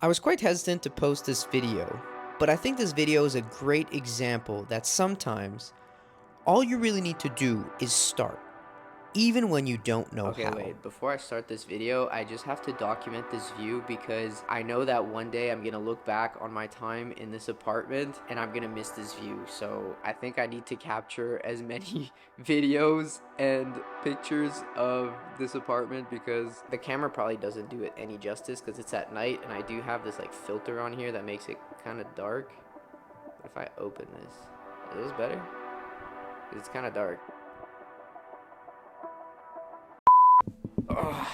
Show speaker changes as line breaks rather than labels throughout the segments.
I was quite hesitant to post this video, but I think this video is a great example that sometimes all you really need to do is start, even when you don't know
Okay,
how.
wait, before I start this video, I just have to document this view because I know that one day I'm gonna look back on my time in this apartment and I'm gonna miss this view. So I think I need to capture as many videos and pictures of this apartment because the camera probably doesn't do it any justice because it's at night and I do have this like filter on here that makes it kind of dark. What if I open this? Is this better? It's kind of dark. Ugh.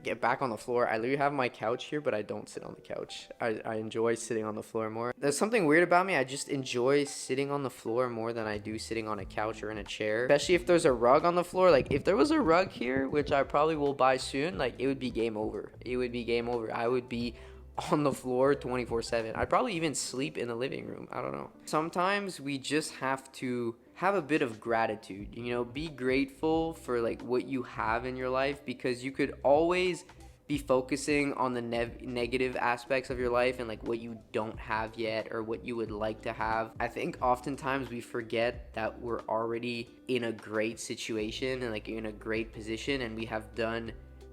Get back on the floor. I literally have my couch here, but I don't sit on the couch. I enjoy sitting on the floor more. There's something weird about me. I just enjoy sitting on the floor more than I do sitting on a couch or in a chair. Especially if there's a rug on the floor. Like, if there was a rug here, which I probably will buy soon, like, it would be game over. It would be game over. I would be on the floor 24/7. I'd probably even sleep in the living room. I don't know. Sometimes we just have to have a bit of gratitude, be grateful for like what you have in your life because you could always be focusing on the negative aspects of your life and like what you don't have yet or what you would like to have. I think oftentimes we forget that we're already in a great situation and like in a great position and we have done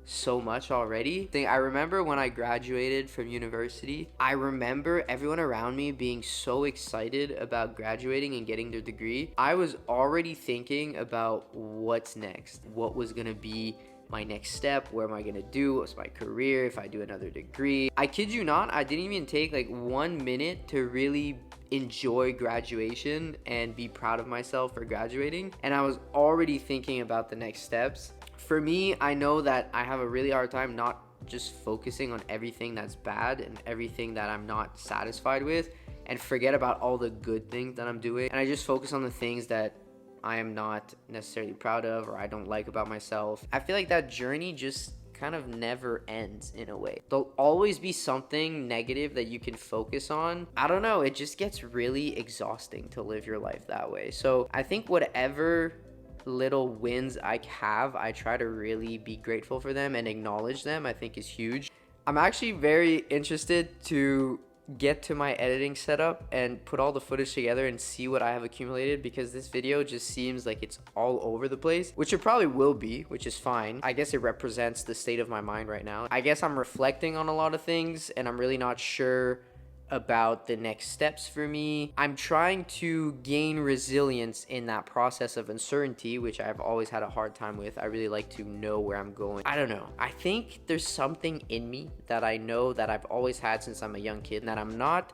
so much already. I remember when I graduated from university, I remember everyone around me being so excited about graduating and getting their degree. I was already thinking about what's next, what was gonna be my next step, where am I gonna do, what's my career, if I do another degree. I kid you not, I didn't even take like 1 minute to really enjoy graduation and be proud of myself for graduating, and I was already thinking about the next steps. For me, I know that I have a really hard time not just focusing on everything that's bad and everything that I'm not satisfied with and forget about all the good things that I'm doing. And I just focus on the things that I am not necessarily proud of or I don't like about myself. I feel like that journey just kind of never ends in a way. There'll always be something negative that you can focus on. I don't know, it just gets really exhausting to live your life that way. So I think whatever little wins I have, I try to really be grateful for them and acknowledge them. I think is huge. I'm actually very interested to get to my editing setup and put all the footage together and see what I have accumulated because this video just seems like it's all over the place, which it probably will be, which is fine. I guess it represents the state of my mind right now. I guess I'm reflecting on a lot of things and I'm really not sure about the next steps for me. I'm trying to gain resilience in that process of uncertainty, which I've always had a hard time with. I really like to know where I'm going. I don't know. I think there's something in me that I know that I've always had since I'm a young kid and that I'm not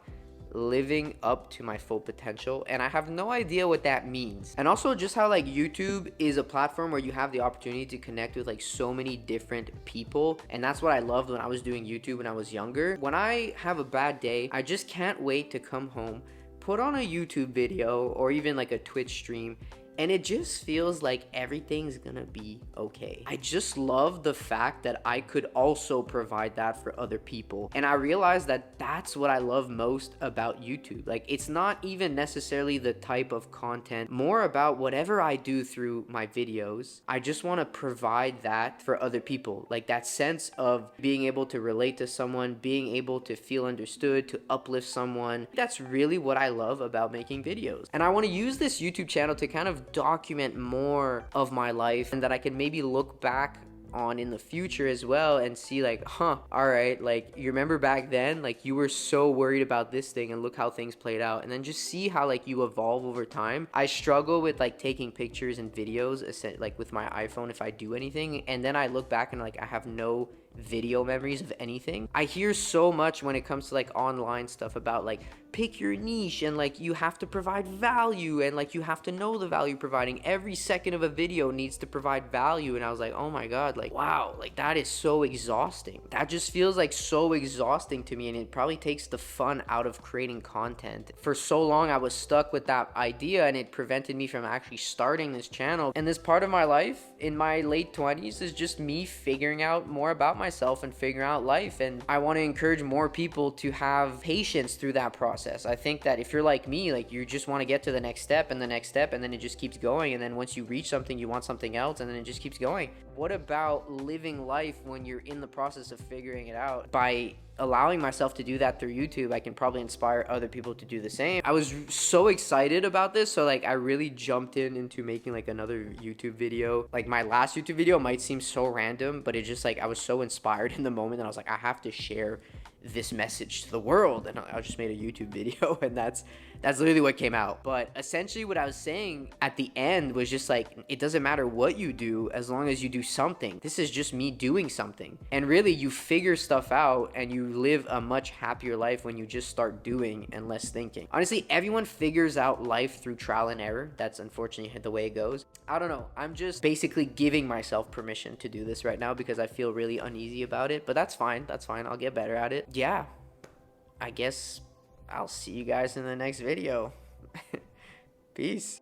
living up to my full potential, and I have no idea what that means. And also just how like YouTube is a platform where you have the opportunity to connect with like so many different people, and that's what I loved when I was doing YouTube when I was younger. When I have a bad day, I just can't wait to come home, put on a YouTube video or even like a Twitch stream, and it just feels like everything's gonna be okay. I just love the fact that I could also provide that for other people. And I realized that that's what I love most about YouTube. Like, it's not even necessarily the type of content, more about whatever I do through my videos. I just wanna provide that for other people. Like that sense of being able to relate to someone, being able to feel understood, to uplift someone. That's really what I love about making videos. And I wanna use this YouTube channel to kind of document more of my life and that I can maybe look back on in the future as well and see like, all right, like you remember back then, like you were so worried about this thing and look how things played out, and then just see how like you evolve over time. I struggle with like taking pictures and videos like with my iPhone if I do anything, and then I look back and like I have no video memories of anything. I hear so much when it comes to like online stuff about like pick your niche and like you have to provide value and like you have to know the value providing. Every second of a video needs to provide value, and I was like, oh my god, like wow, like that is so exhausting. That just feels like so exhausting to me, and it probably takes the fun out of creating content. For so long I was stuck with that idea and it prevented me from actually starting this channel. And this part of my life in my late 20s is just me figuring out more about myself and figuring out life, and I want to encourage more people to have patience through that process. I think that if you're like me, like you just want to get to the next step and the next step, and then it just keeps going, and then once you reach something you want something else, and then it just keeps going. What about living life when you're in the process of figuring it out by allowing myself to do that through YouTube, I can probably inspire other people to do the same. I was so excited about this, so like I really jumped into making like another YouTube video. Like my last YouTube video might seem so random, but it just like I was so inspired in the moment that I was like, I have to share this message to the world, and I just made a YouTube video, and that's literally what came out. But essentially what I was saying at the end was just like, it doesn't matter what you do as long as you do something. This is just me doing something, and really you figure stuff out and you live a much happier life when you just start doing and less thinking. Honestly, everyone figures out life through trial and error. That's unfortunately the way it goes. I don't know, I'm just basically giving myself permission to do this right now because I feel really uneasy about it, but that's fine. I'll get better at it. Yeah, I guess I'll see you guys in the next video. Peace.